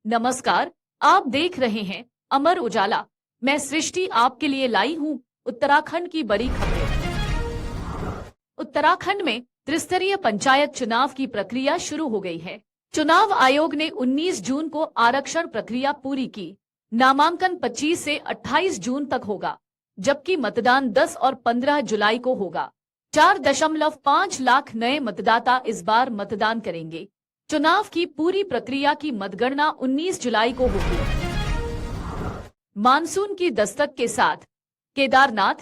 नमस्कार, आप देख रहे हैं अमर उजाला। मैं सृष्टि आपके लिए लाई हूँ उत्तराखंड की बड़ी खबरें। उत्तराखंड में त्रिस्तरीय पंचायत चुनाव की प्रक्रिया शुरू हो गई है। चुनाव आयोग ने 19 जून को आरक्षण प्रक्रिया पूरी की। नामांकन 25 से 28 जून तक होगा, जबकि मतदान 10 और 15 जुलाई को होगा। 4.5 लाख नए मतदाता इस बार मतदान करेंगे। चुनाव की पूरी प्रक्रिया की मतगणना 19 जुलाई को होगी। मानसून की दस्तक के साथ केदारनाथ,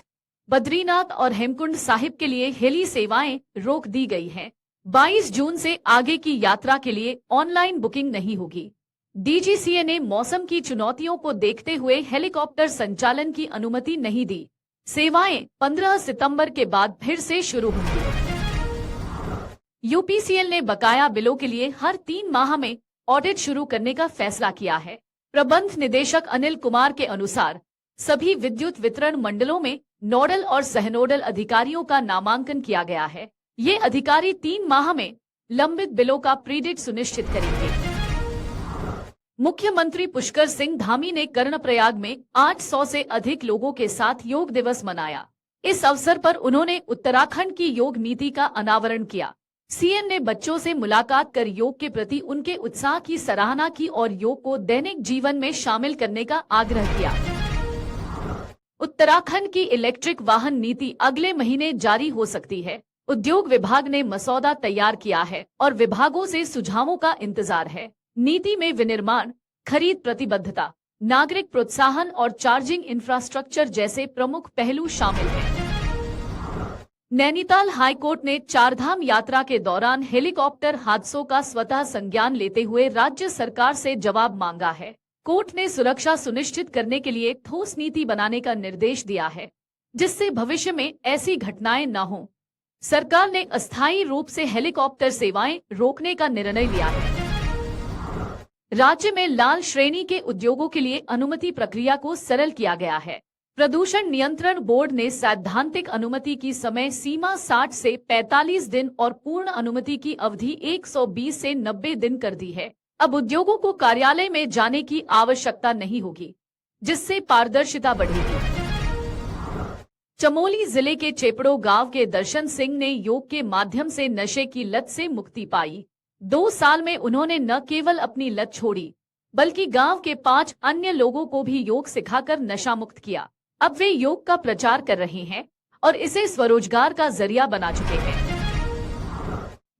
बद्रीनाथ और हेमकुंड साहिब के लिए हेली सेवाएं रोक दी गई हैं। 22 जून से आगे की यात्रा के लिए ऑनलाइन बुकिंग नहीं होगी। डीजीसीए ने मौसम की चुनौतियों को देखते हुए हेलीकॉप्टर संचालन की अनुमति नहीं दी। सेवाएं 15 सितंबर के बाद फिर से शुरू होंगी। यूपीसीएल ने बकाया बिलों के लिए हर 3 माह में ऑडिट शुरू करने का फैसला किया है। प्रबंध निदेशक अनिल कुमार के अनुसार सभी विद्युत वितरण मंडलों में नोडल और सहनोडल अधिकारियों का नामांकन किया गया है। ये अधिकारी 3 माह में लंबित बिलों का प्रीडिट सुनिश्चित करेंगे। मुख्यमंत्री पुष्कर सिंह धामी ने कर्णप्रयाग में 800 से अधिक लोगों के साथ योग दिवस मनाया। इस अवसर पर उन्होंने उत्तराखंड की योग नीति का अनावरण किया। सीएम ने बच्चों से मुलाकात कर योग के प्रति उनके उत्साह की सराहना की और योग को दैनिक जीवन में शामिल करने का आग्रह किया। उत्तराखंड की इलेक्ट्रिक वाहन नीति अगले महीने जारी हो सकती है। उद्योग विभाग ने मसौदा तैयार किया है और विभागों से सुझावों का इंतजार है। नीति में विनिर्माण, खरीद प्रतिबद्धता, नागरिक प्रोत्साहन और चार्जिंग इंफ्रास्ट्रक्चर जैसे प्रमुख पहलू शामिल हैं। नैनीताल हाईकोर्ट ने चारधाम यात्रा के दौरान हेलीकॉप्टर हादसों का स्वतः संज्ञान लेते हुए राज्य सरकार से जवाब मांगा है। कोर्ट ने सुरक्षा सुनिश्चित करने के लिए ठोस नीति बनाने का निर्देश दिया है, जिससे भविष्य में ऐसी घटनाएं न हों। सरकार ने अस्थायी रूप से हेलीकॉप्टर सेवाएं रोकने का निर्णय लिया है। राज्य में लाल श्रेणी के उद्योगों के लिए अनुमति प्रक्रिया को सरल किया गया है। प्रदूषण नियंत्रण बोर्ड ने सैद्धांतिक अनुमति की समय सीमा 60 से 45 दिन और पूर्ण अनुमति की अवधि 120 से 90 दिन कर दी है। अब उद्योगों को कार्यालय में जाने की आवश्यकता नहीं होगी, जिससे पारदर्शिता बढ़ेगी। चमोली जिले के चेपड़ो गांव के दर्शन सिंह ने योग के माध्यम से नशे की लत से मुक्ति पाई। 2 साल में उन्होंने न केवल अपनी लत छोड़ी, बल्कि गांव के 5 अन्य लोगों को भी योग सिखाकर नशा मुक्त किया। अब वे योग का प्रचार कर रहे हैं और इसे स्वरोजगार का जरिया बना चुके हैं।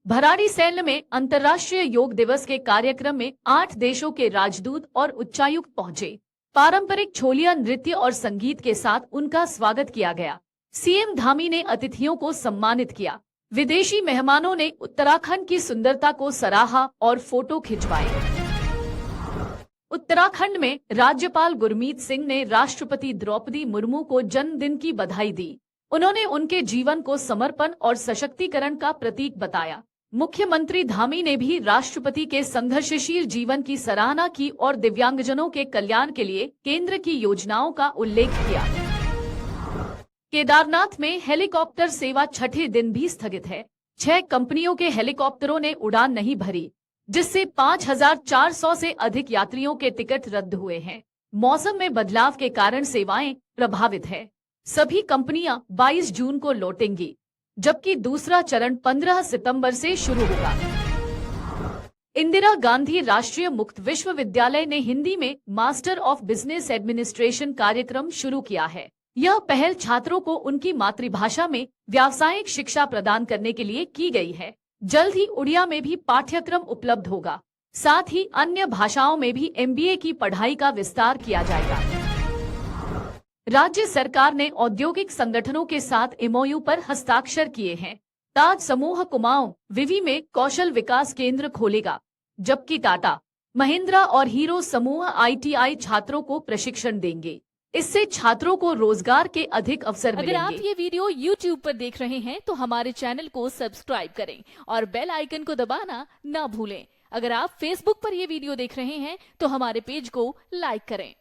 भराड़ीसैंण में अंतर्राष्ट्रीय योग दिवस के कार्यक्रम में 8 देशों के राजदूत और उच्चायुक्त पहुंचे। पारंपरिक छोलिया नृत्य और संगीत के साथ उनका स्वागत किया गया। सीएम धामी ने अतिथियों को सम्मानित किया। विदेशी मेहमानों ने उत्तराखंड की सुंदरता को सराहा और फोटो खिंचवाए। उत्तराखंड में राज्यपाल गुरमीत सिंह ने राष्ट्रपति द्रौपदी मुर्मू को जन्मदिन की बधाई दी। उन्होंने उनके जीवन को समर्पण और सशक्तिकरण का प्रतीक बताया। मुख्यमंत्री धामी ने भी राष्ट्रपति के संघर्षशील जीवन की सराहना की और दिव्यांगजनों के कल्याण के लिए केंद्र की योजनाओं का उल्लेख किया। केदारनाथ में हेलीकॉप्टर सेवा छठे दिन भी स्थगित है। 6 कंपनियों के हेलीकॉप्टरों ने उड़ान नहीं भरी, जिससे 5400 से अधिक यात्रियों के टिकट रद्द हुए हैं। मौसम में बदलाव के कारण सेवाएं प्रभावित है। सभी कंपनियां 22 जून को लौटेंगी, जबकि दूसरा चरण 15 सितंबर से शुरू होगा। इंदिरा गांधी राष्ट्रीय मुक्त विश्वविद्यालय ने हिंदी में मास्टर ऑफ बिजनेस एडमिनिस्ट्रेशन कार्यक्रम शुरू किया है। यह पहल छात्रों को उनकी मातृभाषा में व्यावसायिक शिक्षा प्रदान करने के लिए की गई है। जल्द ही उड़िया में भी पाठ्यक्रम उपलब्ध होगा। साथ ही अन्य भाषाओं में भी एमबीए की पढ़ाई का विस्तार किया जाएगा। राज्य सरकार ने औद्योगिक संगठनों के साथ एमओयू पर हस्ताक्षर किए हैं। ताज समूह कुमाऊं विवि में कौशल विकास केंद्र खोलेगा, जबकि टाटा, महिंद्रा और हीरो समूह आईटीआई छात्रों को प्रशिक्षण देंगे। इससे छात्रों को रोजगार के अधिक अवसर मिलेंगे। अगर आप ये वीडियो YouTube पर देख रहे हैं तो हमारे चैनल को सब्सक्राइब करें और बेल आइकन को दबाना ना भूलें। अगर आप Facebook पर ये वीडियो देख रहे हैं तो हमारे पेज को लाइक करें।